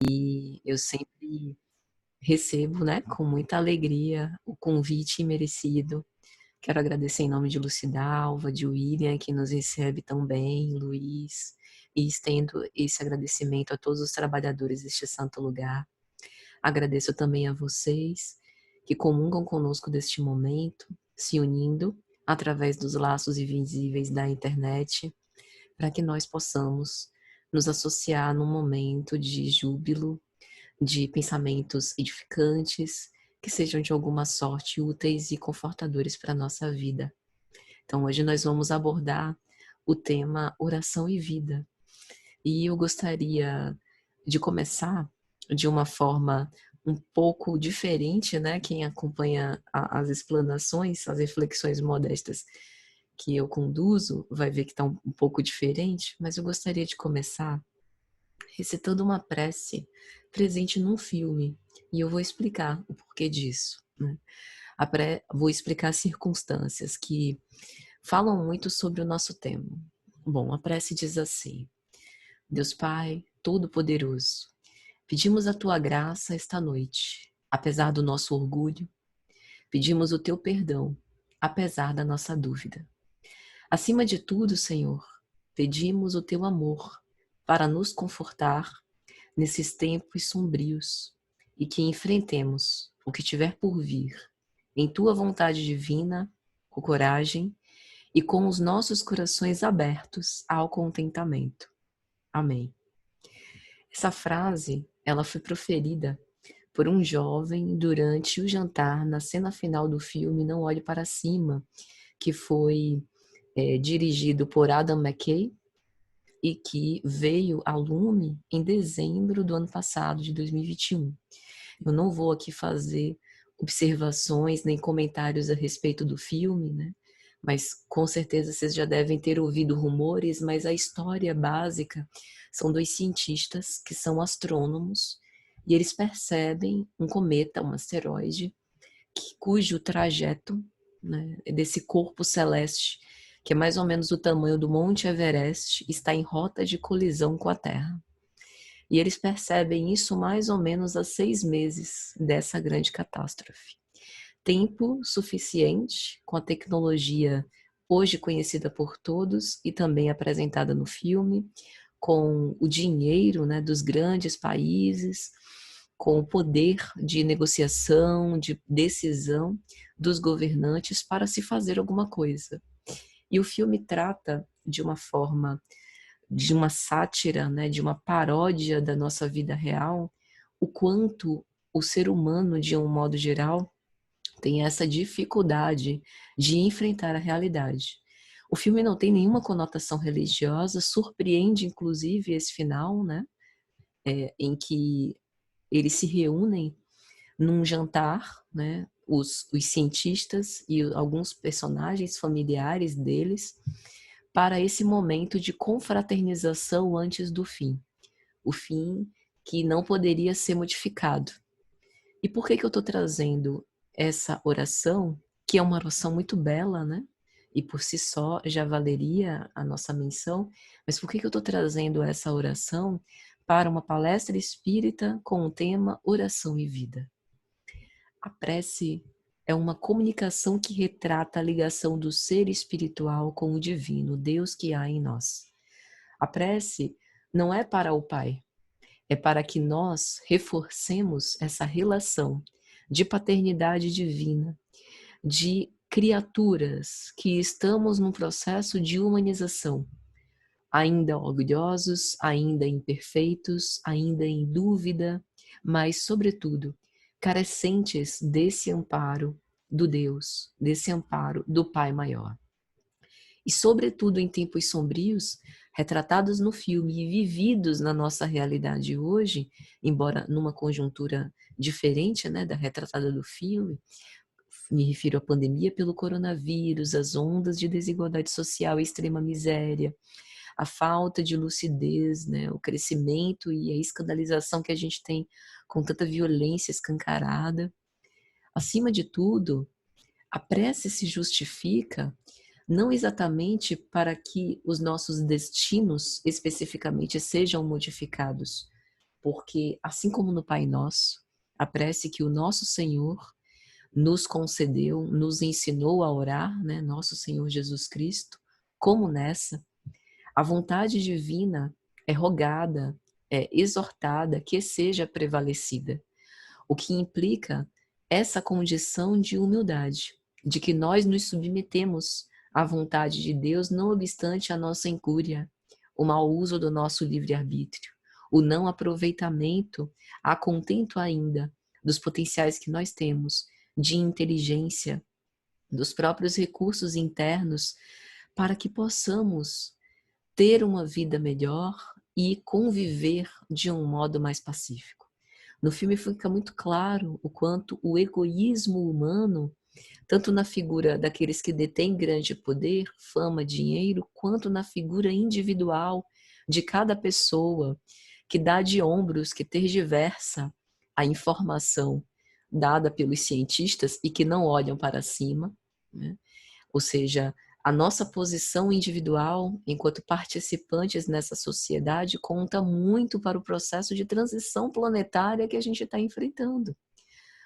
E eu sempre recebo, né, com muita alegria o convite merecido. Quero agradecer em nome de Lucidalva, de William, que nos recebe tão bem, Luiz, e estendo esse agradecimento a todos os trabalhadores deste santo lugar. Agradeço também a vocês que comungam conosco deste momento, se unindo através dos laços invisíveis da internet, para que nós possamos nos associar num momento de júbilo, de pensamentos edificantes, que sejam de alguma sorte úteis e confortadores para a nossa vida. Então, hoje nós vamos abordar o tema oração e vida. E eu gostaria de começar de uma forma um pouco diferente, né? Quem acompanha as explanações, as reflexões modestas que eu conduzo, vai ver que está um pouco diferente, mas eu gostaria de começar recitando uma prece presente num filme, e eu vou explicar o porquê disso, né. Vou explicar as circunstâncias que falam muito sobre o nosso tema. Bom, a prece diz assim: Deus Pai Todo-Poderoso, pedimos a Tua graça esta noite, apesar do nosso orgulho, pedimos o Teu perdão, apesar da nossa dúvida. Acima de tudo, Senhor, pedimos o Teu amor para nos confortar nesses tempos sombrios e que enfrentemos o que tiver por vir, em Tua vontade divina, com coragem e com os nossos corações abertos ao contentamento. Amém. Essa frase, ela foi proferida por um jovem durante o jantar na cena final do filme Não Olhe Para Cima, que foi dirigido por Adam McKay e que veio a lume em dezembro do ano passado, de 2021. Eu não vou aqui fazer observações nem comentários a respeito do filme, né? Mas com certeza vocês já devem ter ouvido rumores, mas a história básica são dois cientistas que são astrônomos e eles percebem um cometa, um asteroide, cujo trajeto, né, desse corpo celeste, que é mais ou menos do tamanho do Monte Everest, está em rota de colisão com a Terra. E eles percebem isso mais ou menos há 6 meses dessa grande catástrofe. Tempo suficiente, com a tecnologia hoje conhecida por todos e também apresentada no filme, com o dinheiro, né, dos grandes países, com o poder de negociação, de decisão dos governantes para se fazer alguma coisa. E o filme trata de uma forma, de uma sátira, né, de uma paródia da nossa vida real, o quanto o ser humano, de um modo geral, tem essa dificuldade de enfrentar a realidade. O filme não tem nenhuma conotação religiosa, surpreende inclusive esse final, né, em que eles se reúnem num jantar, né, os cientistas e alguns personagens familiares deles, para esse momento de confraternização antes do fim. O fim que não poderia ser modificado. E por que que eu estou trazendo essa oração, que é uma oração muito bela, né? E por si só já valeria a nossa menção, mas por que que eu estou trazendo essa oração para uma palestra espírita com o tema Oração e Vida? A prece é uma comunicação que retrata a ligação do ser espiritual com o divino, Deus que há em nós. A prece não é para o Pai, é para que nós reforcemos essa relação de paternidade divina, de criaturas que estamos num processo de humanização, ainda orgulhosos, ainda imperfeitos, ainda em dúvida, mas, sobretudo, carecentes desse amparo do Deus, desse amparo do Pai Maior. E, sobretudo, em tempos sombrios, retratados no filme e vividos na nossa realidade hoje, embora numa conjuntura diferente, né, da retratada do filme, me refiro à pandemia pelo coronavírus, as ondas de desigualdade social e extrema miséria, a falta de lucidez, né, o crescimento e a escandalização que a gente tem com tanta violência escancarada. Acima de tudo, a prece se justifica não exatamente para que os nossos destinos especificamente sejam modificados, porque assim como no Pai Nosso, a prece que o nosso Senhor nos concedeu, nos ensinou a orar, né, nosso Senhor Jesus Cristo, como nessa, a vontade divina é rogada, é exortada que seja prevalecida, o que implica essa condição de humildade, de que nós nos submetemos à vontade de Deus, não obstante a nossa incúria, o mau uso do nosso livre-arbítrio, o não aproveitamento, a contento ainda dos potenciais que nós temos de inteligência, dos próprios recursos internos, para que possamos ter uma vida melhor e conviver de um modo mais pacífico. No filme fica muito claro o quanto o egoísmo humano, tanto na figura daqueles que detêm grande poder, fama, dinheiro, quanto na figura individual de cada pessoa, que dá de ombros, que tergiversa a informação dada pelos cientistas e que não olham para cima, né? Ou seja, a nossa posição individual, enquanto participantes nessa sociedade, conta muito para o processo de transição planetária que a gente está enfrentando.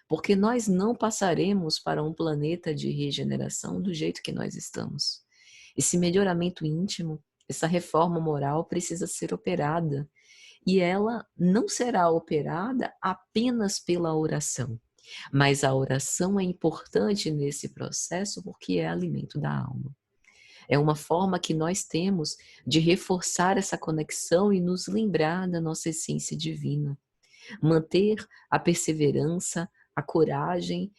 Porque nós não passaremos para um planeta de regeneração do jeito que nós estamos. Esse melhoramento íntimo, essa reforma moral precisa ser operada. E ela não será operada apenas pela oração. Mas a oração é importante nesse processo porque é alimento da alma. É uma forma que nós temos de reforçar essa conexão e nos lembrar da nossa essência divina. Manter a perseverança, a coragem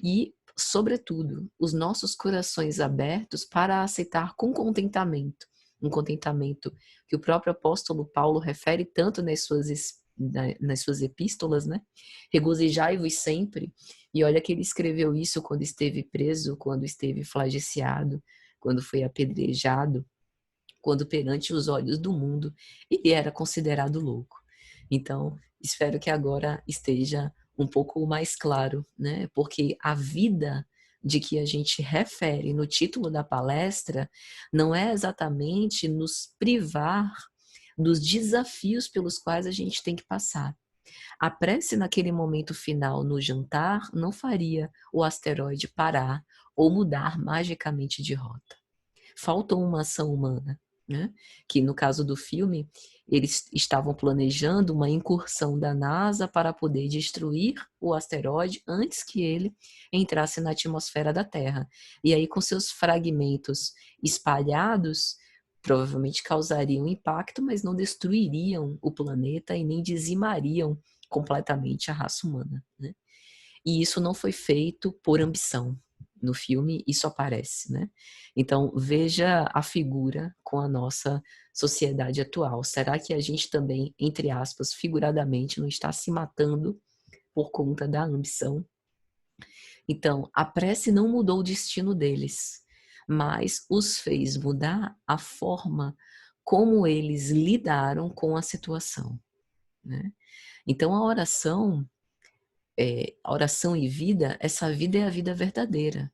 e, sobretudo, os nossos corações abertos para aceitar com contentamento. Um contentamento que o próprio apóstolo Paulo refere tanto nas suas epístolas, né? Regozijai-vos sempre. E olha que ele escreveu isso quando esteve preso, quando esteve flagiciado, quando foi apedrejado, quando perante os olhos do mundo ele era considerado louco. Então, espero que agora esteja um pouco mais claro, né? Porque a vida de que a gente refere no título da palestra não é exatamente nos privar dos desafios pelos quais a gente tem que passar. A prece naquele momento final no jantar não faria o asteroide parar ou mudar magicamente de rota. Faltou uma ação humana, né? Que no caso do filme, eles estavam planejando uma incursão da NASA para poder destruir o asteroide antes que ele entrasse na atmosfera da Terra. E aí, com seus fragmentos espalhados, provavelmente causariam impacto, mas não destruiriam o planeta e nem dizimariam completamente a raça humana, né? E isso não foi feito por ambição. No filme isso aparece, né? Então veja a figura com a nossa sociedade atual. Será que a gente também, entre aspas, figuradamente, não está se matando por conta da ambição? Então, a prece não mudou o destino deles, mas os fez mudar a forma como eles lidaram com a situação, né? Então a oração e vida, essa vida é a vida verdadeira.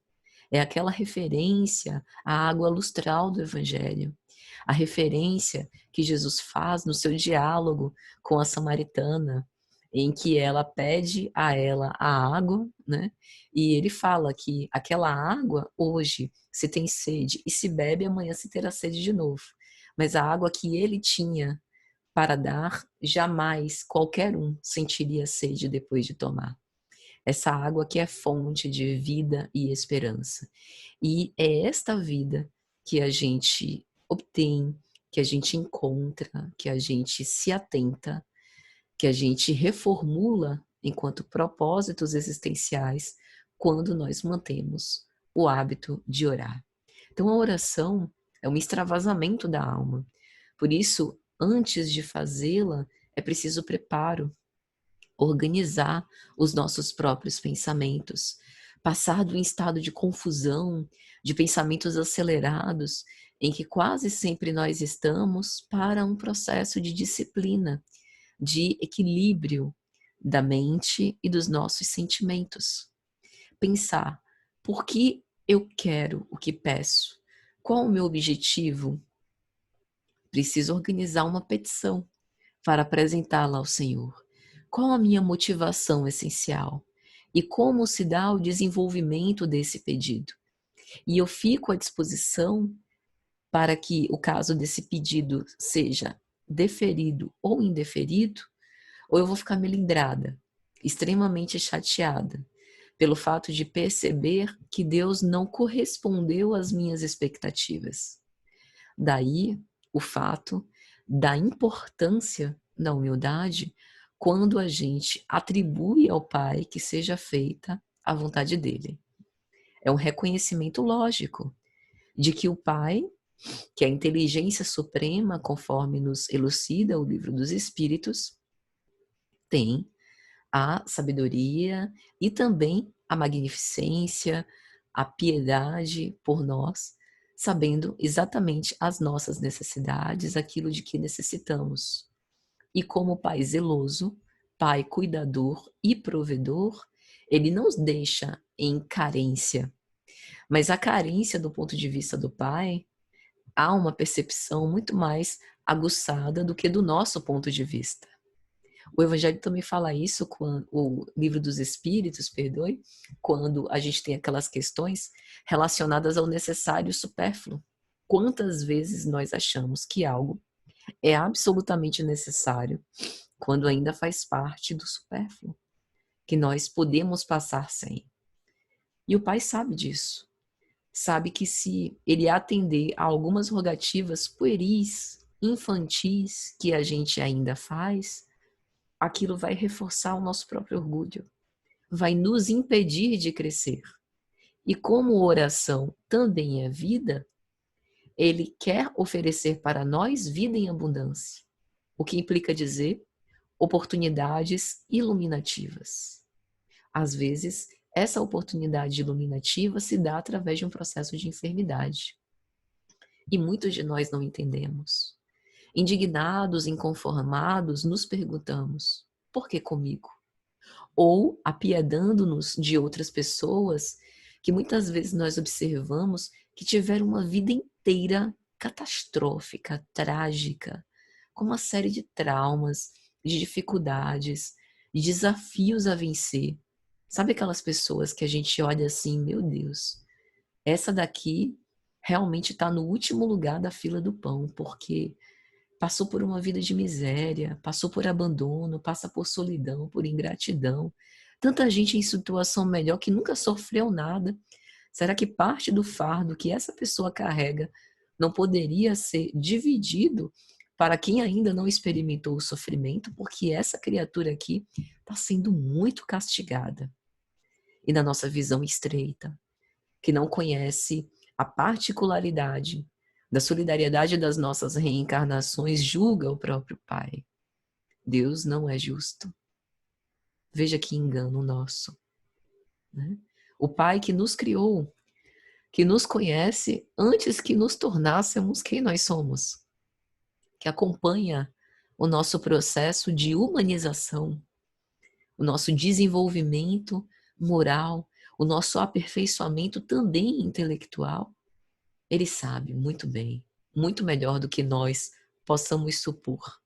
É aquela referência à água lustral do Evangelho, a referência que Jesus faz no seu diálogo com a samaritana, em que ela pede a ela a água, né? E ele fala que aquela água, hoje, se tem sede e se bebe, amanhã se terá sede de novo. Mas a água que ele tinha para dar, jamais qualquer um sentiria sede depois de tomar. Essa água que é fonte de vida e esperança. E é esta vida que a gente obtém, que a gente encontra, que a gente se atenta, que a gente reformula enquanto propósitos existenciais quando nós mantemos o hábito de orar. Então a oração é um extravasamento da alma. Por isso, antes de fazê-la, é preciso preparo, organizar os nossos próprios pensamentos, passar de um estado de confusão, de pensamentos acelerados, em que quase sempre nós estamos, para um processo de disciplina, de equilíbrio da mente e dos nossos sentimentos. Pensar, por que eu quero o que peço? Qual o meu objetivo? Preciso organizar uma petição para apresentá-la ao Senhor. Qual a minha motivação essencial? E como se dá o desenvolvimento desse pedido? E eu fico à disposição para que o caso desse pedido seja deferido ou indeferido, ou eu vou ficar melindrada, extremamente chateada, pelo fato de perceber que Deus não correspondeu às minhas expectativas. Daí o fato da importância da humildade quando a gente atribui ao Pai que seja feita a vontade dele. É um reconhecimento lógico de que o Pai, que é a inteligência suprema, conforme nos elucida o livro dos Espíritos, tem a sabedoria e também a magnificência, a piedade por nós, sabendo exatamente as nossas necessidades, aquilo de que necessitamos. E como Pai zeloso, Pai cuidador e provedor, ele não nos deixa em carência. Mas a carência do ponto de vista do Pai, há uma percepção muito mais aguçada do que do nosso ponto de vista. O Evangelho também fala isso, quando, o Livro dos Espíritos, perdoe, quando a gente tem aquelas questões relacionadas ao necessário e supérfluo. Quantas vezes nós achamos que algo é absolutamente necessário quando ainda faz parte do supérfluo, que nós podemos passar sem. E o Pai sabe disso. Sabe que se ele atender a algumas rogativas pueris, infantis, que a gente ainda faz, aquilo vai reforçar o nosso próprio orgulho, vai nos impedir de crescer. E como oração também é vida, ele quer oferecer para nós vida em abundância, o que implica dizer oportunidades iluminativas. Às vezes, essa oportunidade iluminativa se dá através de um processo de enfermidade. E muitos de nós não entendemos. Indignados, inconformados, nos perguntamos: por que comigo? Ou apiedando-nos de outras pessoas que muitas vezes nós observamos que tiveram uma vida inteira catastrófica, trágica, com uma série de traumas, de dificuldades, de desafios a vencer. Sabe aquelas pessoas que a gente olha assim, meu Deus, essa daqui realmente está no último lugar da fila do pão, porque passou por uma vida de miséria, passou por abandono, passa por solidão, por ingratidão. Tanta gente em situação melhor que nunca sofreu nada. Será que parte do fardo que essa pessoa carrega não poderia ser dividido para quem ainda não experimentou o sofrimento? Porque essa criatura aqui está sendo muito castigada. E na nossa visão estreita, que não conhece a particularidade da solidariedade das nossas reencarnações, julga o próprio Pai. Deus não é justo. Veja que engano nosso, né? O Pai que nos criou, que nos conhece antes que nos tornássemos quem nós somos, que acompanha o nosso processo de humanização, o nosso desenvolvimento moral, o nosso aperfeiçoamento também intelectual. Ele sabe muito bem, muito melhor do que nós possamos supor,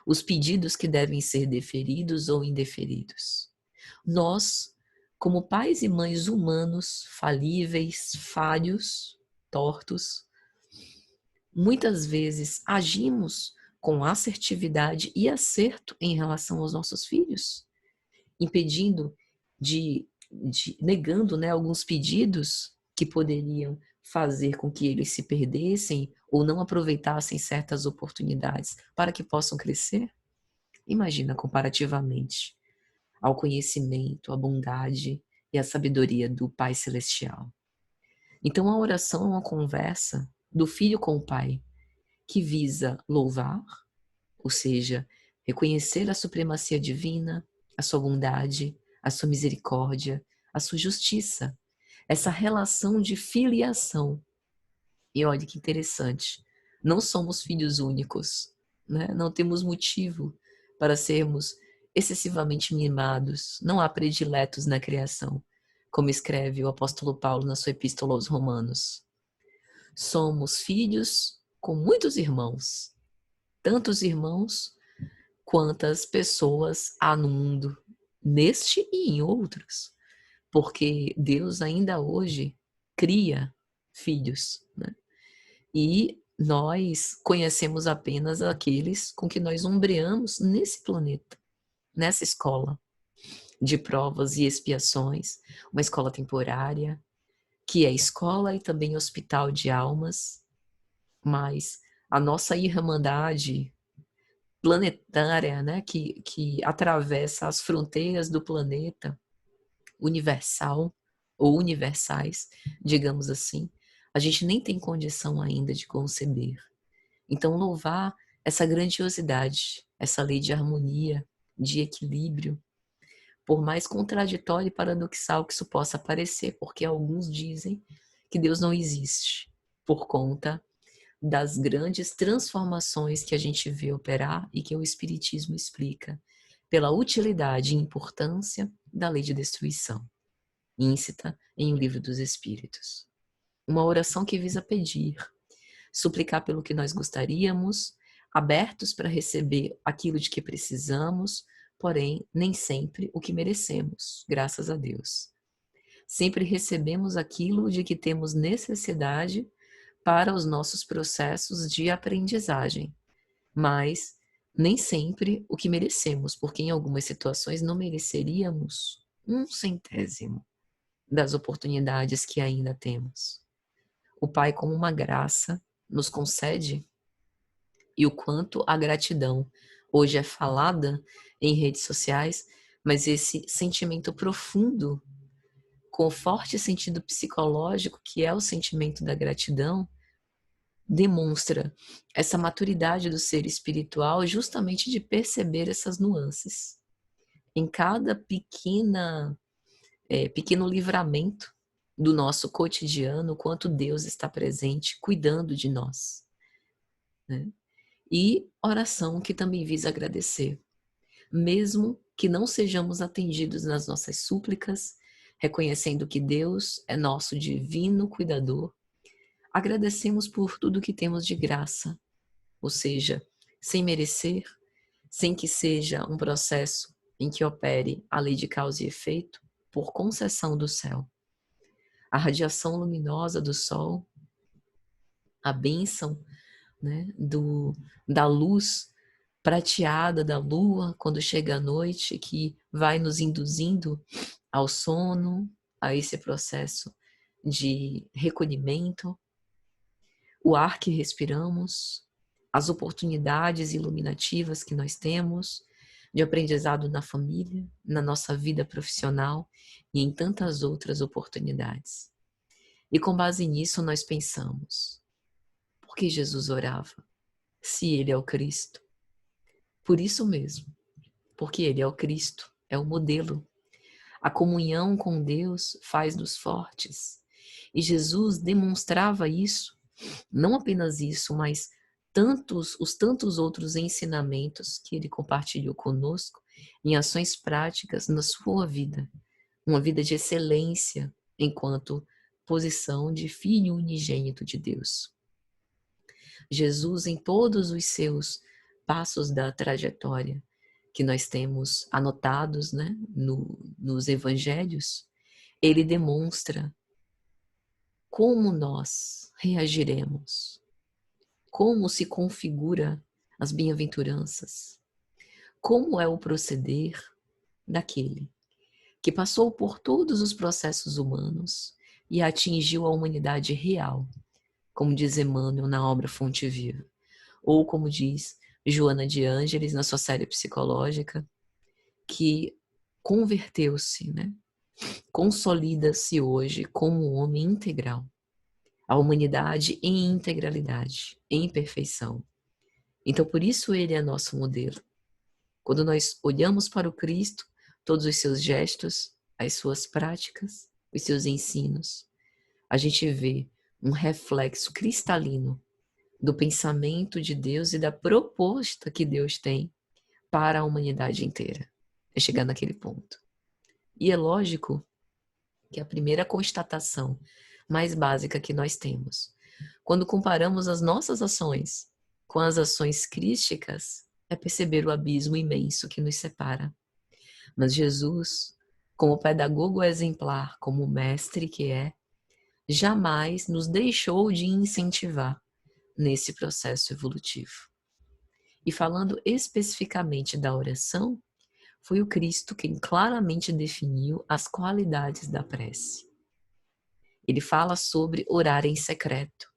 os pedidos que devem ser deferidos ou indeferidos. Nós, como pais e mães humanos, falíveis, falhos, tortos, muitas vezes agimos com assertividade e acerto em relação aos nossos filhos, impedindo negando, né, alguns pedidos que poderiam fazer com que eles se perdessem ou não aproveitassem certas oportunidades para que possam crescer? Imagina comparativamente ao conhecimento, à bondade e à sabedoria do Pai Celestial. Então a oração é uma conversa do filho com o Pai, que visa louvar, ou seja, reconhecer a supremacia divina, a sua bondade, a sua misericórdia, a sua justiça, essa relação de filiação. E olha que interessante, não somos filhos únicos, né? Não temos motivo para sermos excessivamente mimados, não há prediletos na criação, como escreve o apóstolo Paulo na sua epístola aos Romanos. Somos filhos com muitos irmãos, tantos irmãos quantas pessoas há no mundo, neste e em outros, porque Deus ainda hoje cria filhos, né? E nós conhecemos apenas aqueles com que nós ombreamos nesse planeta, nessa escola de provas e expiações, uma escola temporária, que é escola e também hospital de almas, mas a nossa irmandade planetária, né, que atravessa as fronteiras do planeta, universal ou universais, digamos assim, a gente nem tem condição ainda de conceber. Então, louvar essa grandiosidade, essa lei de harmonia, de equilíbrio, por mais contraditório e paradoxal que isso possa parecer, porque alguns dizem que Deus não existe por conta das grandes transformações que a gente vê operar e que o Espiritismo explica, pela utilidade e importância da lei de destruição, íncita em O Livro dos Espíritos. Uma oração que visa pedir, suplicar pelo que nós gostaríamos, abertos para receber aquilo de que precisamos, porém, nem sempre o que merecemos, graças a Deus. Sempre recebemos aquilo de que temos necessidade para os nossos processos de aprendizagem, mas nem sempre o que merecemos, porque em algumas situações não mereceríamos 1/100º das oportunidades que ainda temos. O Pai, como uma graça, nos concede, e o quanto a gratidão hoje é falada em redes sociais, mas esse sentimento profundo, com forte sentido psicológico, que é o sentimento da gratidão, demonstra essa maturidade do ser espiritual justamente de perceber essas nuances. Em cada pequeno livramento do nosso cotidiano, o quanto Deus está presente, cuidando de nós, né? E oração que também visa agradecer. Mesmo que não sejamos atendidos nas nossas súplicas, reconhecendo que Deus é nosso divino cuidador, agradecemos por tudo que temos de graça, ou seja, sem merecer, sem que seja um processo em que opere a lei de causa e efeito, por concessão do céu. A radiação luminosa do sol, a bênção, né, da luz prateada da lua quando chega a noite, que vai nos induzindo ao sono, a esse processo de recolhimento, o ar que respiramos, as oportunidades iluminativas que nós temos de aprendizado na família, na nossa vida profissional e em tantas outras oportunidades. E com base nisso nós pensamos, por que Jesus orava? Se ele é o Cristo. Por isso mesmo, porque ele é o Cristo, é o modelo. A comunhão com Deus faz-nos fortes. E Jesus demonstrava isso, não apenas isso, mas os tantos outros ensinamentos que ele compartilhou conosco em ações práticas na sua vida. Uma vida de excelência enquanto posição de filho unigênito de Deus. Jesus, em todos os seus passos da trajetória que nós temos anotados, né, nos evangelhos, ele demonstra como nós reagiremos, como se configura as bem-aventuranças, como é o proceder daquele que passou por todos os processos humanos e atingiu a humanidade real, como diz Emmanuel na obra Fonte Viva, ou como diz Joana de Ângeles na sua série psicológica, que converteu-se, né? Consolida-se hoje como um homem integral. A humanidade em integralidade, em perfeição. Então, por isso ele é nosso modelo. Quando nós olhamos para o Cristo, todos os seus gestos, as suas práticas, os seus ensinos, a gente vê um reflexo cristalino do pensamento de Deus e da proposta que Deus tem para a humanidade inteira. É chegar naquele ponto. E é lógico que a primeira constatação mais básica que nós temos, quando comparamos as nossas ações com as ações crísticas, é perceber o abismo imenso que nos separa. Mas Jesus, como pedagogo exemplar, como mestre que é, jamais nos deixou de incentivar nesse processo evolutivo. E falando especificamente da oração, foi o Cristo quem claramente definiu as qualidades da prece. Ele fala sobre orar em secreto,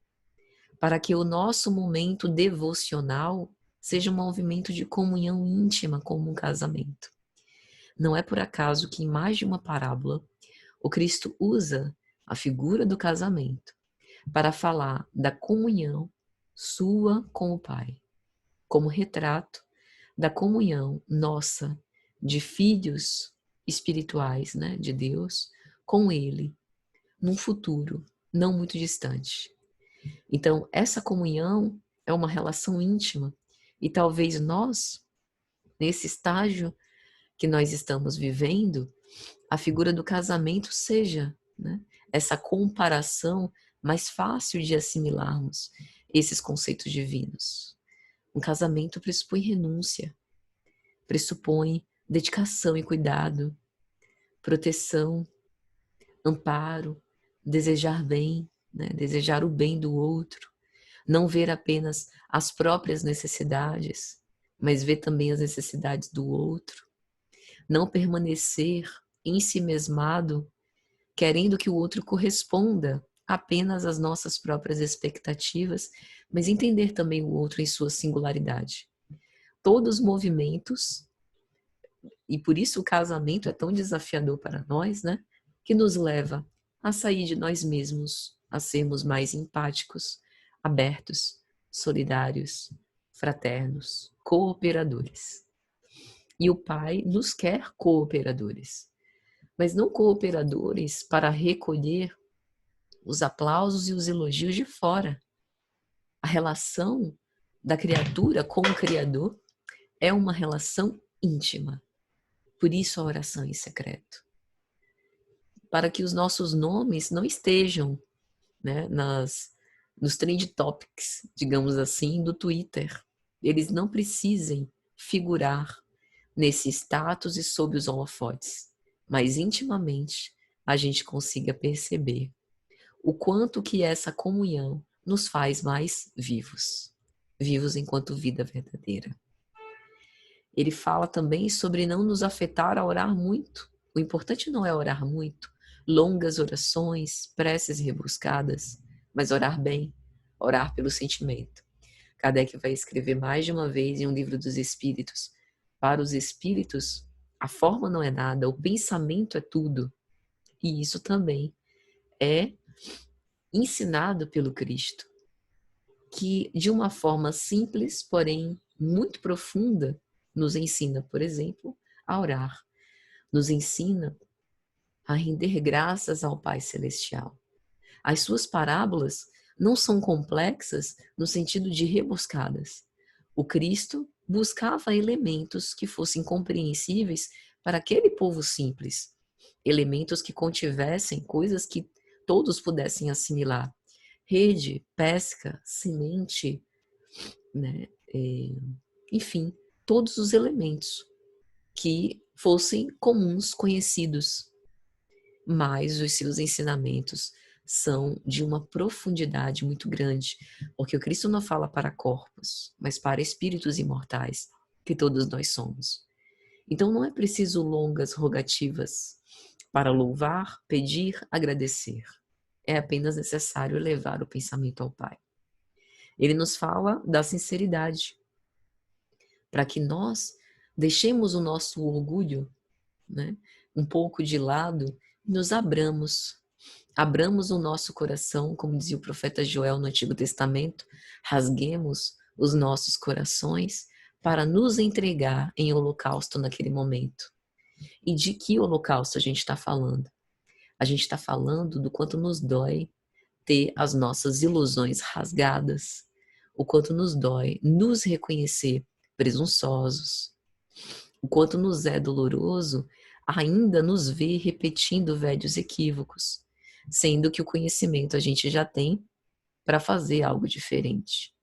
para que o nosso momento devocional seja um movimento de comunhão íntima como um casamento. Não é por acaso que em mais de uma parábola o Cristo usa a figura do casamento para falar da comunhão sua com o Pai, como retrato da comunhão nossa de filhos espirituais, né, de Deus, com Ele, num futuro não muito distante. Então, essa comunhão é uma relação íntima e talvez nós, nesse estágio que nós estamos vivendo, a figura do casamento seja, né, essa comparação mais fácil de assimilarmos esses conceitos divinos. Um casamento pressupõe renúncia, pressupõe dedicação e cuidado, proteção, amparo, desejar bem, né, desejar o bem do outro, não ver apenas as próprias necessidades, mas ver também as necessidades do outro, não permanecer ensimesmado, querendo que o outro corresponda apenas às nossas próprias expectativas, mas entender também o outro em sua singularidade. Todos os movimentos, e por isso o casamento é tão desafiador para nós, né? Que nos leva a sair de nós mesmos, a sermos mais empáticos, abertos, solidários, fraternos, cooperadores. E o Pai nos quer cooperadores, mas não cooperadores para recolher os aplausos e os elogios de fora. A relação da criatura com o Criador é uma relação íntima. Por isso a oração em secreto. Para que os nossos nomes não estejam, né, nos trend topics, digamos assim, do Twitter. Eles não precisem figurar nesse status e sob os holofotes, mas intimamente a gente consiga perceber o quanto que essa comunhão nos faz mais vivos, vivos enquanto vida verdadeira. Ele fala também sobre não nos afetar a orar muito. O importante não é orar muito, longas orações, preces rebuscadas, mas orar bem, orar pelo sentimento. Kardec vai escrever mais de uma vez em um livro dos Espíritos. Para os Espíritos, a forma não é nada, o pensamento é tudo. E isso também é ensinado pelo Cristo, que de uma forma simples, porém muito profunda, nos ensina, por exemplo, a orar. Nos ensina a render graças ao Pai Celestial. As suas parábolas não são complexas no sentido de rebuscadas. O Cristo buscava elementos que fossem compreensíveis para aquele povo simples, elementos que contivessem coisas que todos pudessem assimilar. Rede, pesca, semente, né? Enfim, todos os elementos que fossem comuns, conhecidos. Mas os seus ensinamentos são de uma profundidade muito grande, porque o Cristo não fala para corpos, mas para espíritos imortais, que todos nós somos. Então não é preciso longas rogativas para louvar, pedir, agradecer. É apenas necessário elevar o pensamento ao Pai. Ele nos fala da sinceridade, para que nós deixemos o nosso orgulho, né, um pouco de lado e nos abramos o nosso coração, como dizia o profeta Joel no Antigo Testamento, rasguemos os nossos corações para nos entregar em holocausto naquele momento. E de que holocausto a gente está falando? A gente está falando do quanto nos dói ter as nossas ilusões rasgadas, o quanto nos dói nos reconhecer presunçosos, o quanto nos é doloroso ainda nos ver repetindo velhos equívocos, sendo que o conhecimento a gente já tem para fazer algo diferente.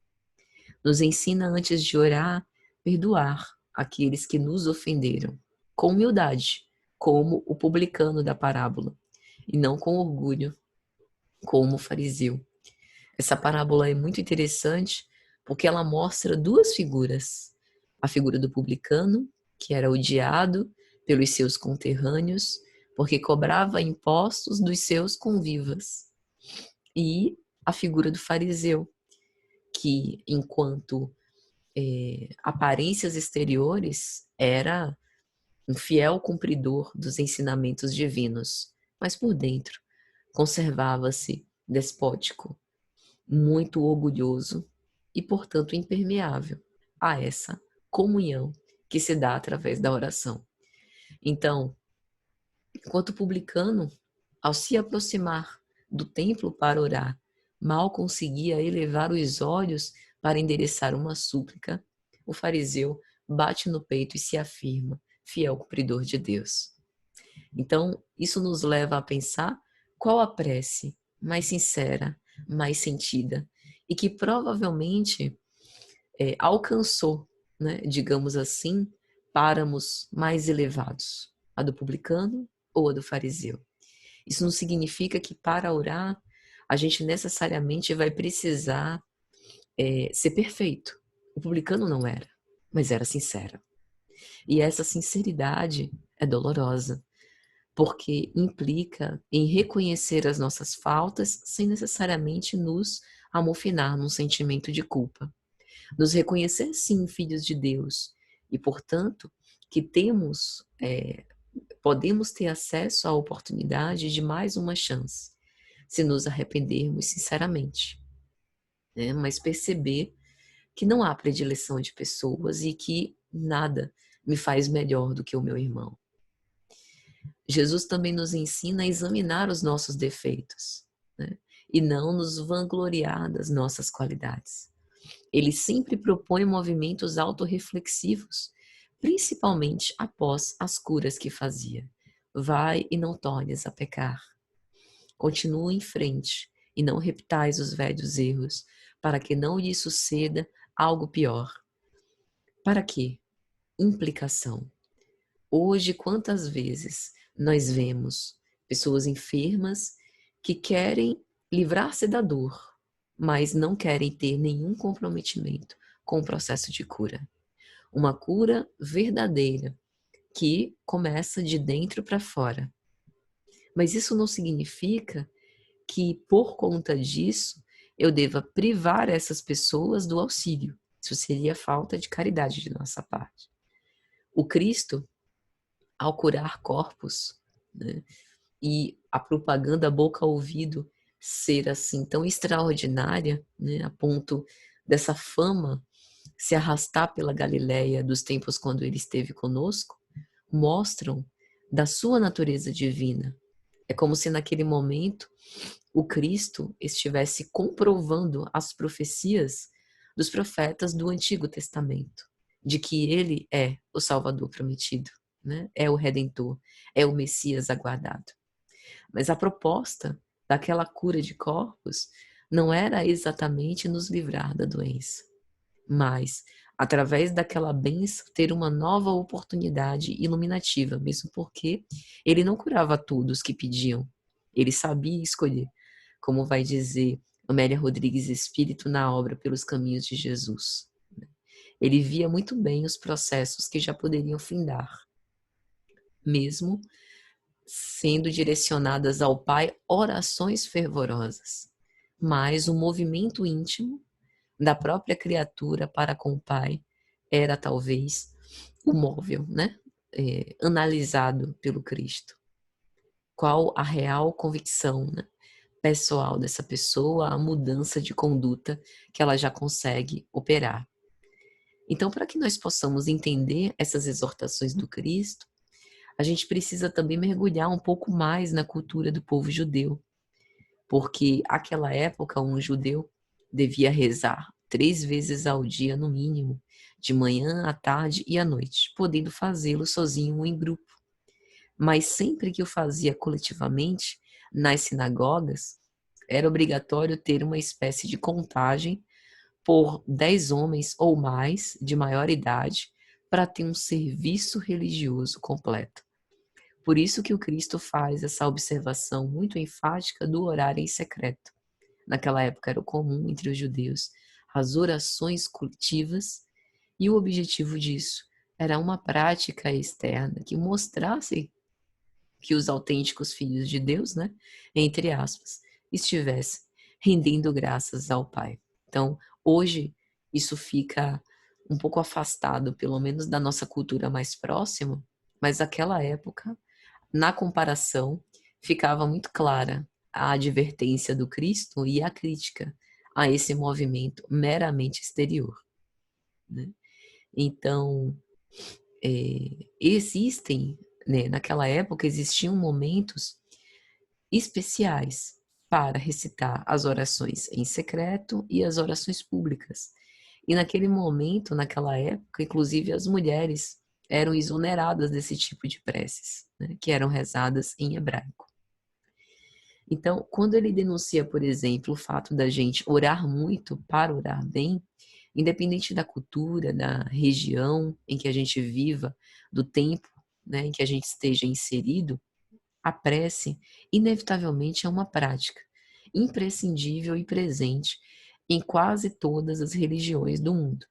Nos ensina antes de orar perdoar aqueles que nos ofenderam, com humildade, como o publicano da parábola, e não com orgulho, como o fariseu. Essa parábola é muito interessante porque ela mostra duas figuras. A figura do publicano, que era odiado pelos seus conterrâneos, porque cobrava impostos dos seus convivas. E a figura do fariseu, que, enquanto aparências exteriores, era um fiel cumpridor dos ensinamentos divinos, mas por dentro conservava-se despótico, muito orgulhoso e, portanto, impermeável a essa comunhão que se dá através da oração. Então, enquanto publicano, ao se aproximar do templo para orar, mal conseguia elevar os olhos para endereçar uma súplica, o fariseu bate no peito e se afirma fiel cumpridor de Deus. Então, isso nos leva a pensar qual a prece mais sincera, mais sentida, e que provavelmente alcançou, né, digamos assim, páramos mais elevados, a do publicano ou a do fariseu. Isso não significa que para orar a gente necessariamente vai precisar ser perfeito. O publicano não era, mas era sincero. E essa sinceridade é dolorosa, porque implica em reconhecer as nossas faltas sem necessariamente nos amofinar num sentimento de culpa. Nos reconhecer, sim, filhos de Deus, e, portanto, que podemos ter acesso à oportunidade de mais uma chance, se nos arrependermos sinceramente, né? Mas perceber que não há predileção de pessoas e que nada me faz melhor do que o meu irmão. Jesus também nos ensina a examinar os nossos defeitos, né? E não nos vangloriar das nossas qualidades. Ele sempre propõe movimentos autorreflexivos, principalmente após as curas que fazia. Vai e não tornes a pecar. Continua em frente e não repitais os velhos erros, para que não lhe suceda algo pior. Para quê? Implicação. Hoje, quantas vezes nós vemos pessoas enfermas que querem livrar-se da dor, mas não querem ter nenhum comprometimento com o processo de cura. Uma cura verdadeira, que começa de dentro para fora. Mas isso não significa que, por conta disso, eu deva privar essas pessoas do auxílio. Isso seria falta de caridade de nossa parte. O Cristo, ao curar corpos, né, e a propaganda boca a ouvido ser assim tão extraordinária, né, a ponto dessa fama se arrastar pela Galileia dos tempos quando ele esteve conosco, mostram da sua natureza divina. É como se naquele momento o Cristo estivesse comprovando as profecias dos profetas do Antigo Testamento, de que ele é o Salvador prometido, né? É o Redentor, é o Messias aguardado. Mas a proposta daquela cura de corpos não era exatamente nos livrar da doença, mas, através daquela bênção, ter uma nova oportunidade iluminativa, mesmo porque ele não curava todos que pediam. Ele sabia escolher, como vai dizer Amélia Rodrigues Espírito na obra Pelos Caminhos de Jesus. Ele via muito bem os processos que já poderiam findar, mesmo sendo direcionadas ao Pai orações fervorosas, mas o movimento íntimo da própria criatura para com o Pai era talvez o móvel, né? Analisado pelo Cristo. Qual a real convicção, né, pessoal dessa pessoa, a mudança de conduta que ela já consegue operar. Então, para que nós possamos entender essas exortações do Cristo, a gente precisa também mergulhar um pouco mais na cultura do povo judeu, porque naquela época um judeu devia rezar 3 vezes ao dia no mínimo, de manhã, à tarde e à noite, podendo fazê-lo sozinho ou em grupo. Mas sempre que o fazia coletivamente, nas sinagogas, era obrigatório ter uma espécie de contagem por 10 homens ou mais de maior idade para ter um serviço religioso completo. Por isso que o Cristo faz essa observação muito enfática do orar em secreto. Naquela época era comum entre os judeus as orações coletivas, e o objetivo disso era uma prática externa que mostrasse que os autênticos filhos de Deus, né, entre aspas, estivessem rendendo graças ao Pai. Então, hoje, isso fica um pouco afastado, pelo menos da nossa cultura mais próxima, mas naquela época, na comparação, ficava muito clara a advertência do Cristo e a crítica a esse movimento meramente exterior, né? Então, existem, né, naquela época existiam momentos especiais para recitar as orações em secreto e as orações públicas. E naquele momento, naquela época, inclusive as mulheres eram exoneradas desse tipo de preces, né, que eram rezadas em hebraico. Então, quando ele denuncia, por exemplo, o fato da gente orar muito para orar bem, independente da cultura, da região em que a gente viva, do tempo, né, em que a gente esteja inserido, a prece, inevitavelmente, é uma prática imprescindível e presente em quase todas as religiões do mundo.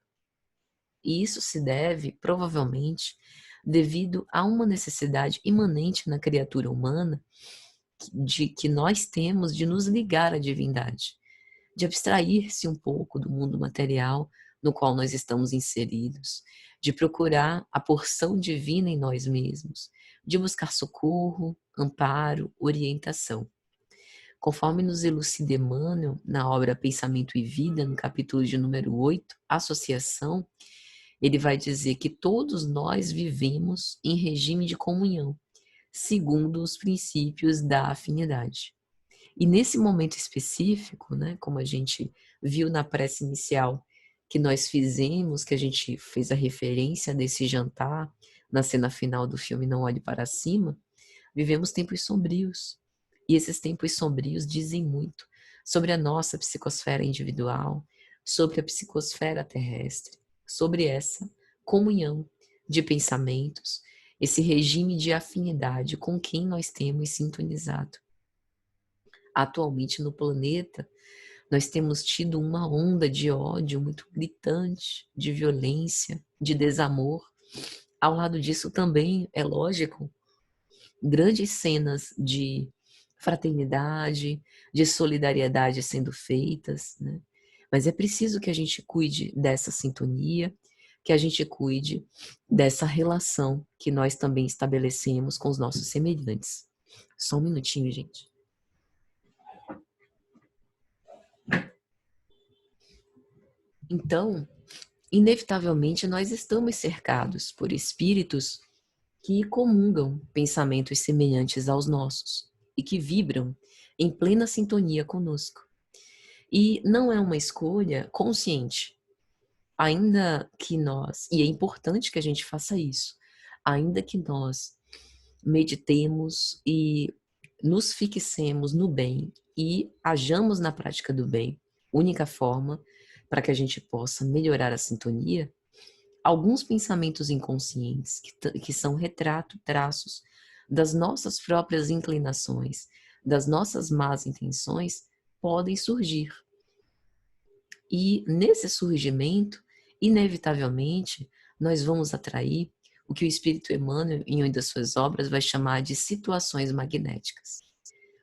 E isso se deve, provavelmente, devido a uma necessidade imanente na criatura humana de que nós temos de nos ligar à divindade, de abstrair-se um pouco do mundo material no qual nós estamos inseridos, de procurar a porção divina em nós mesmos, de buscar socorro, amparo, orientação. Conforme nos elucida Emmanuel, na obra Pensamento e Vida, no capítulo de número 8, Associação, ele vai dizer que todos nós vivemos em regime de comunhão, segundo os princípios da afinidade. E nesse momento específico, né, como a gente viu na prece inicial que nós fizemos, que a gente fez a referência desse jantar na cena final do filme Não Olhe Para Cima, vivemos tempos sombrios. E esses tempos sombrios dizem muito sobre a nossa psicosfera individual, sobre a psicosfera terrestre, sobre essa comunhão de pensamentos, esse regime de afinidade com quem nós temos sintonizado. Atualmente no planeta, nós temos tido uma onda de ódio muito gritante, de violência, de desamor. Ao lado disso também, é lógico, grandes cenas de fraternidade, de solidariedade sendo feitas, né? Mas é preciso que a gente cuide dessa sintonia, que a gente cuide dessa relação que nós também estabelecemos com os nossos semelhantes. Só um minutinho, gente. Então, inevitavelmente, nós estamos cercados por espíritos que comungam pensamentos semelhantes aos nossos e que vibram em plena sintonia conosco. E não é uma escolha consciente, ainda que nós, e é importante que a gente faça isso, ainda que nós meditemos e nos fixemos no bem e hajamos na prática do bem, única forma para que a gente possa melhorar a sintonia, alguns pensamentos inconscientes, que são retrato, traços das nossas próprias inclinações, das nossas más intenções, podem surgir. E nesse surgimento, inevitavelmente, nós vamos atrair o que o Espírito Emmanuel, em uma das suas obras, vai chamar de situações magnéticas.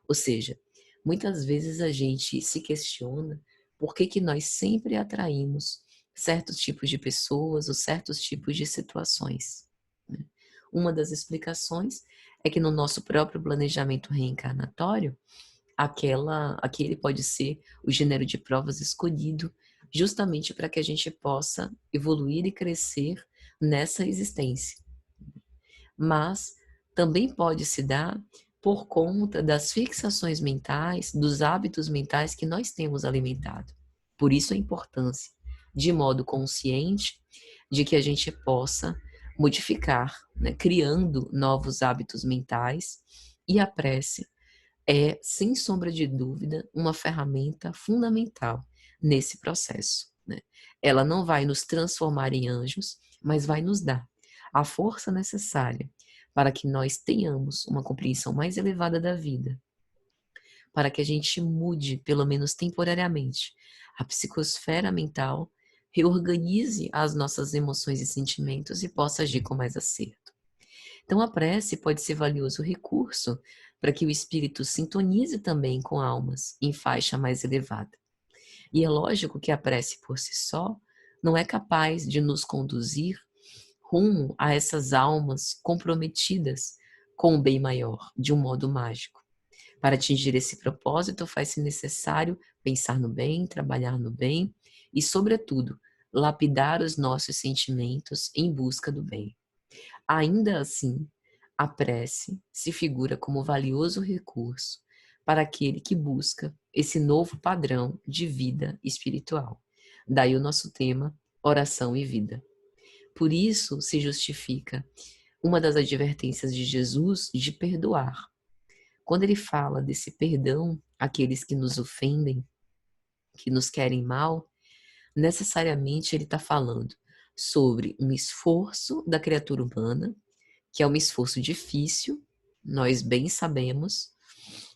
Ou seja, muitas vezes a gente se questiona por que nós sempre atraímos certos tipos de pessoas ou certos tipos de situações, né? Uma das explicações é que no nosso próprio planejamento reencarnatório, aquele pode ser o gênero de provas escolhido justamente para que a gente possa evoluir e crescer nessa existência. Mas também pode se dar por conta das fixações mentais, dos hábitos mentais que nós temos alimentado. Por isso a importância, de modo consciente, de que a gente possa modificar, né, criando novos hábitos mentais, e a prece é, sem sombra de dúvida, uma ferramenta fundamental nesse processo. né? Ela não vai nos transformar em anjos, mas vai nos dar a força necessária para que nós tenhamos uma compreensão mais elevada da vida, para que a gente mude, pelo menos temporariamente, a psicosfera mental, reorganize as nossas emoções e sentimentos e possa agir com mais acerto. Então, a prece pode ser valioso recurso para que o espírito sintonize também com almas em faixa mais elevada. E é lógico que a prece por si só não é capaz de nos conduzir rumo a essas almas comprometidas com o bem maior, de um modo mágico. Para atingir esse propósito, faz-se necessário pensar no bem, trabalhar no bem e, sobretudo, lapidar os nossos sentimentos em busca do bem. Ainda assim, a prece se figura como valioso recurso para aquele que busca esse novo padrão de vida espiritual. Daí o nosso tema, oração e vida. Por isso se justifica uma das advertências de Jesus de perdoar. Quando ele fala desse perdão àqueles que nos ofendem, que nos querem mal, necessariamente ele está falando sobre um esforço da criatura humana, que é um esforço difícil, nós bem sabemos,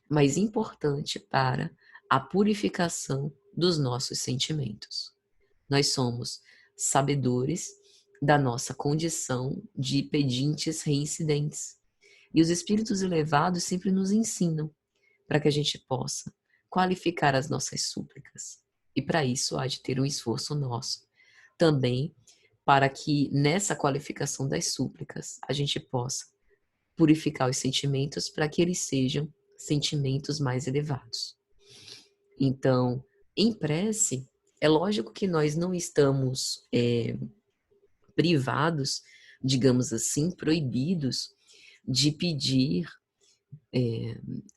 mas importante para a purificação dos nossos sentimentos. Nós somos sabedores da nossa condição de pedintes reincidentes. E os espíritos elevados sempre nos ensinam para que a gente possa qualificar as nossas súplicas. E para isso há de ter um esforço nosso. Também para que nessa qualificação das súplicas a gente possa purificar os sentimentos para que eles sejam sentimentos mais elevados. Então, em prece, é lógico que nós não estamos privados, digamos assim, proibidos de pedir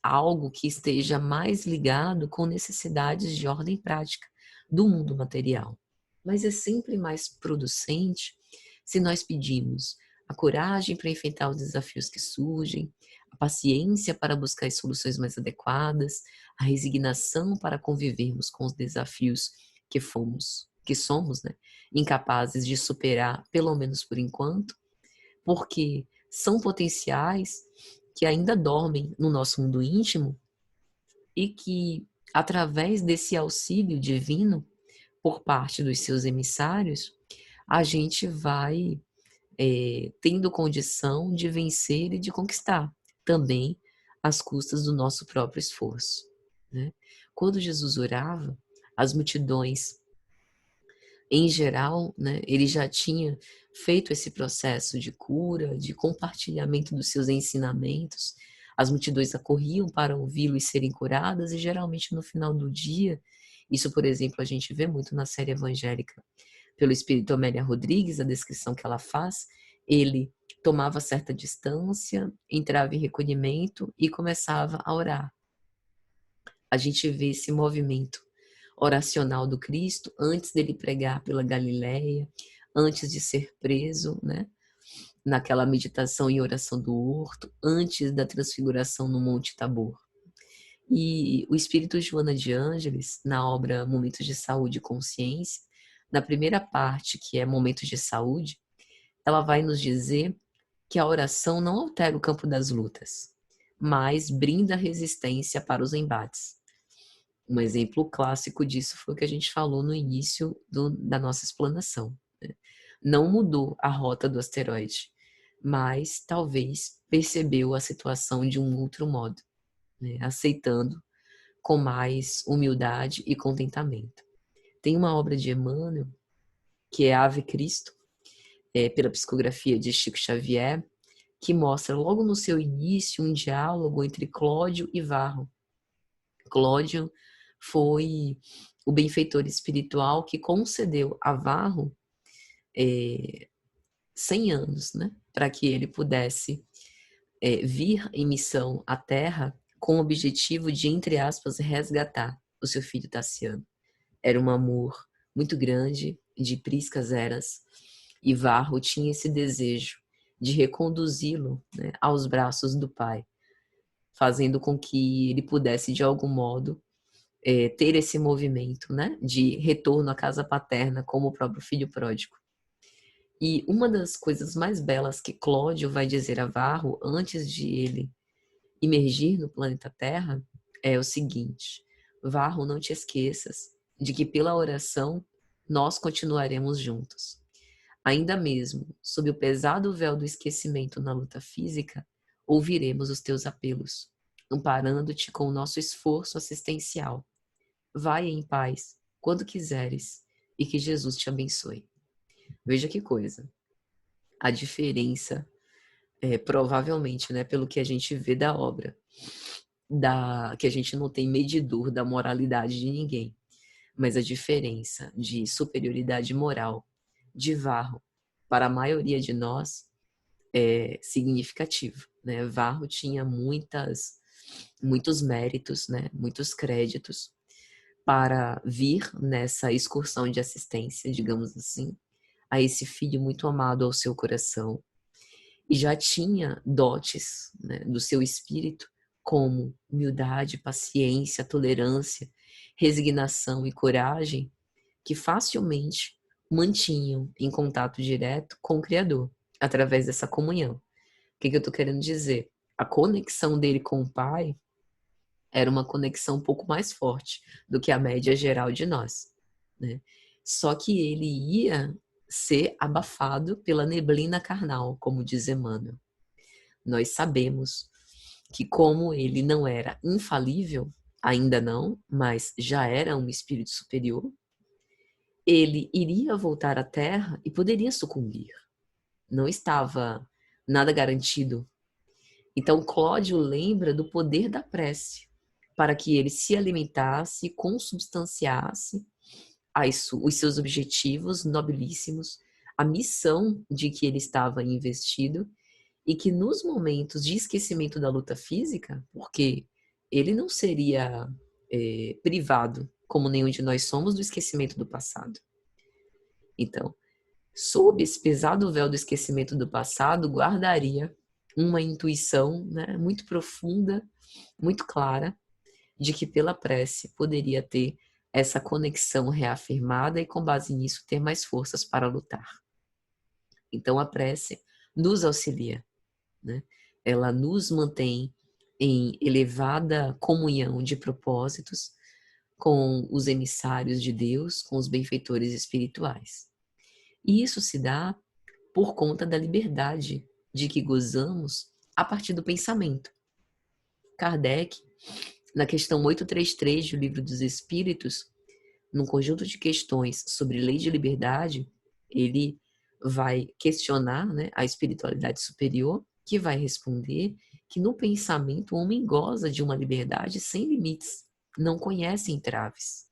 algo que esteja mais ligado com necessidades de ordem prática do mundo material. Mas é sempre mais producente se nós pedimos a coragem para enfrentar os desafios que surgem, a paciência para buscar as soluções mais adequadas, a resignação para convivermos com os desafios que somos, né, incapazes de superar, pelo menos por enquanto, porque são potenciais que ainda dormem no nosso mundo íntimo e que, através desse auxílio divino, por parte dos seus emissários, a gente vai tendo condição de vencer e de conquistar, também às custas do nosso próprio esforço, né? Quando Jesus orava, as multidões, em geral, né, ele já tinha feito esse processo de cura, de compartilhamento dos seus ensinamentos. As multidões acorriam para ouvi-lo e serem curadas, e geralmente no final do dia, isso, por exemplo, a gente vê muito na série evangélica pelo Espírito Amélia Rodrigues, a descrição que ela faz, ele tomava certa distância, entrava em recolhimento e começava a orar. A gente vê esse movimento oracional do Cristo antes dele pregar pela Galileia, antes de ser preso, né? Naquela meditação e oração do horto, antes da transfiguração no Monte Tabor. E o Espírito Joana de Ângeles, na obra Momentos de Saúde e Consciência, na primeira parte, que é Momentos de Saúde, ela vai nos dizer que a oração não altera o campo das lutas, mas brinda resistência para os embates. Um exemplo clássico disso foi o que a gente falou no início da nossa explanação, né? Não mudou a rota do asteroide, mas talvez percebeu a situação de um outro modo, né? Aceitando com mais humildade e contentamento. Tem uma obra de Emmanuel, que é Ave Cristo, pela psicografia de Chico Xavier, que mostra logo no seu início um diálogo entre Cláudio e Varro. Cláudio foi o benfeitor espiritual que concedeu a Varro 100 anos, né, para que ele pudesse vir em missão à Terra com o objetivo de, entre aspas, resgatar o seu filho Tassiano. Era um amor muito grande, de priscas eras, e Varro tinha esse desejo de reconduzi-lo, né, aos braços do pai, fazendo com que ele pudesse, de algum modo, ter esse movimento, né, de retorno à casa paterna, como o próprio filho pródigo. E uma das coisas mais belas que Cláudio vai dizer a Varro antes de ele imergir no planeta Terra é o seguinte: Varro, não te esqueças de que pela oração nós continuaremos juntos. Ainda mesmo sob o pesado véu do esquecimento na luta física, ouviremos os teus apelos, amparando-te com o nosso esforço assistencial. Vai em paz, quando quiseres, e que Jesus te abençoe. Veja que coisa. A diferença, provavelmente, né, pelo que a gente vê da obra, que a gente não tem medidor da moralidade de ninguém, mas a diferença de superioridade moral de Varro para a maioria de nós é significativa, né? Varro tinha muitos méritos, né, muitos créditos para vir nessa excursão de assistência, digamos assim, a esse filho muito amado ao seu coração, e já tinha dotes, né, do seu espírito, como humildade, paciência, tolerância, resignação e coragem, que facilmente mantinham em contato direto com o Criador, através dessa comunhão. O que eu estou querendo dizer? A conexão dele com o Pai era uma conexão um pouco mais forte do que a média geral de nós, né? Só que ele ia ser abafado pela neblina carnal, como diz Emmanuel. Nós sabemos que como ele não era infalível, ainda não, mas já era um espírito superior, ele iria voltar à Terra e poderia sucumbir. Não estava nada garantido. Então, Cláudio lembra do poder da prece para que ele se alimentasse, consubstanciasse os seus objetivos nobilíssimos, a missão de que ele estava investido, e que nos momentos de esquecimento da luta física, porque ele não seria privado, como nenhum de nós somos, do esquecimento do passado. Então, sob esse pesado véu do esquecimento do passado, guardaria uma intuição, né, muito profunda, muito clara, de que pela prece poderia ter essa conexão reafirmada e, com base nisso, ter mais forças para lutar. Então, a prece nos auxilia, né? Ela nos mantém em elevada comunhão de propósitos com os emissários de Deus, com os benfeitores espirituais. E isso se dá por conta da liberdade de que gozamos a partir do pensamento. Kardec, na questão 833 do Livro dos Espíritos, num conjunto de questões sobre lei de liberdade, ele vai questionar, né, a espiritualidade superior, que vai responder que no pensamento o homem goza de uma liberdade sem limites, não conhece entraves.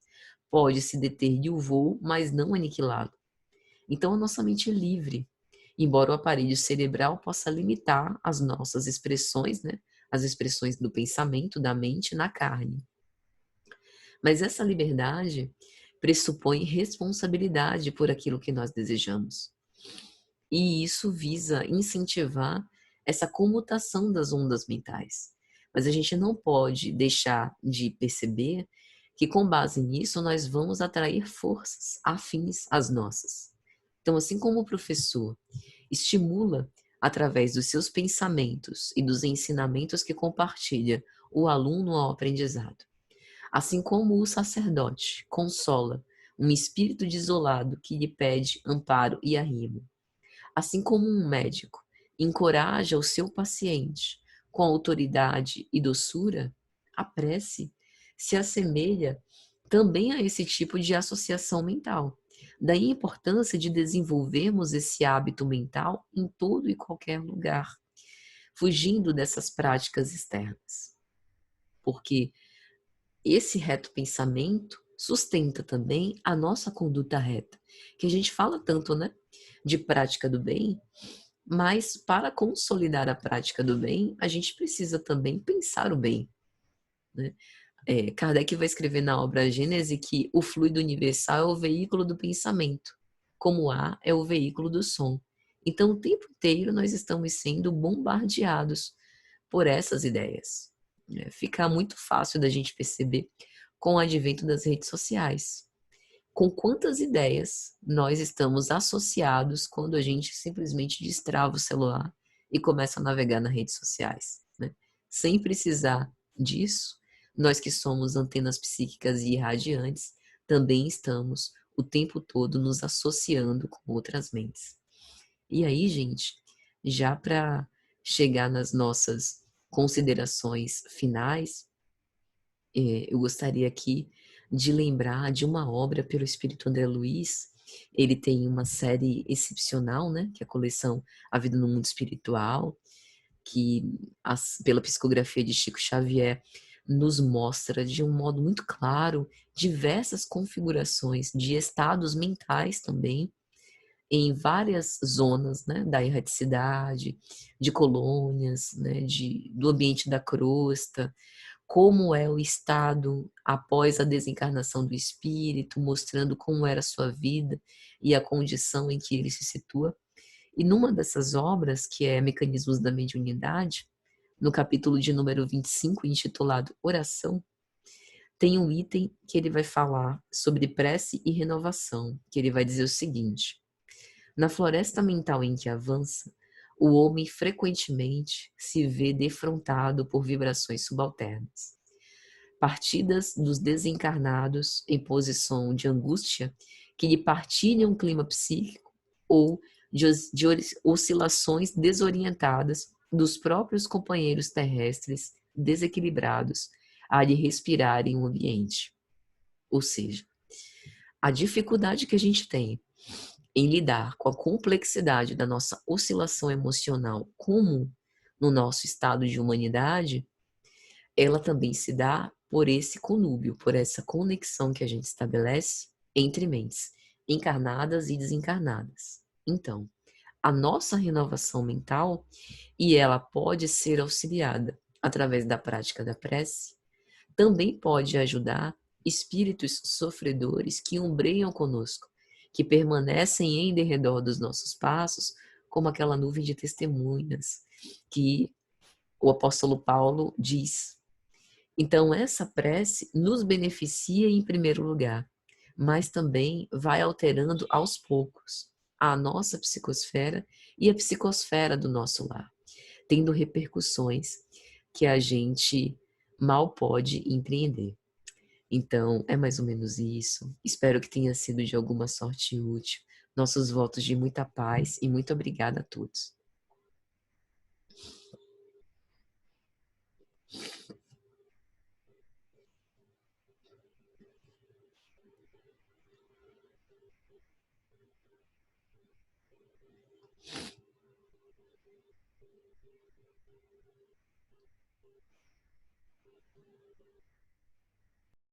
Pode se deter-lhe o voo, mas não aniquilá-lo. Então a nossa mente é livre, embora o aparelho cerebral possa limitar as nossas expressões, né, as expressões do pensamento, da mente na carne. Mas essa liberdade pressupõe responsabilidade por aquilo que nós desejamos. E isso visa incentivar essa comutação das ondas mentais. Mas a gente não pode deixar de perceber que, com base nisso, nós vamos atrair forças afins às nossas. Então, assim como o professor estimula, através dos seus pensamentos e dos ensinamentos que compartilha, o aluno ao aprendizado, assim como o sacerdote consola um espírito desolado que lhe pede amparo e arrimo, assim como um médico encoraja o seu paciente com autoridade e doçura, a prece se assemelha também a esse tipo de associação mental. Daí a importância de desenvolvermos esse hábito mental em todo e qualquer lugar, fugindo dessas práticas externas. Porque esse reto pensamento sustenta também a nossa conduta reta, que a gente fala tanto, né, de prática do bem, mas para consolidar a prática do bem, a gente precisa também pensar o bem, né? Kardec vai escrever na obra Gênese que o fluido universal é o veículo do pensamento, como o ar é o veículo do som. Então, o tempo inteiro nós estamos sendo bombardeados por essas ideias. Fica muito fácil da gente perceber com o advento das redes sociais. Com quantas ideias nós estamos associados quando a gente simplesmente destrava o celular e começa a navegar nas redes sociais, né? Sem precisar disso, nós que somos antenas psíquicas e irradiantes, também estamos o tempo todo nos associando com outras mentes. E aí, gente, já para chegar nas nossas considerações finais, eu gostaria aqui de lembrar de uma obra pelo Espírito André Luiz. Ele tem uma série excepcional, né, que é a coleção A Vida no Mundo Espiritual, que pela psicografia de Chico Xavier nos mostra de um modo muito claro diversas configurações de estados mentais também em várias zonas, né, da erraticidade, de colônias, né, do ambiente da crosta, como é o estado após a desencarnação do espírito, mostrando como era a sua vida e a condição em que ele se situa. E numa dessas obras, que é Mecanismos da Mediunidade, no capítulo de número 25, intitulado Oração, tem um item que ele vai falar sobre prece e renovação, que ele vai dizer o seguinte: na floresta mental em que avança, o homem frequentemente se vê defrontado por vibrações subalternas, partidas dos desencarnados em posição de angústia que lhe partilham o clima psíquico ou de oscilações desorientadas dos próprios companheiros terrestres desequilibrados a lhe respirarem o ambiente. Ou seja, a dificuldade que a gente tem em lidar com a complexidade da nossa oscilação emocional como no nosso estado de humanidade, ela também se dá por esse conúbio, por essa conexão que a gente estabelece entre mentes encarnadas e desencarnadas. Então, a nossa renovação mental, e ela pode ser auxiliada através da prática da prece, também pode ajudar espíritos sofredores que ombreiam conosco, que permanecem em derredor dos nossos passos, como aquela nuvem de testemunhas que o apóstolo Paulo diz. Então, essa prece nos beneficia em primeiro lugar, mas também vai alterando aos poucos a nossa psicosfera e a psicosfera do nosso lar, tendo repercussões que a gente mal pode empreender. Então, é mais ou menos isso. Espero que tenha sido de alguma sorte útil. Nossos votos de muita paz e muito obrigada a todos.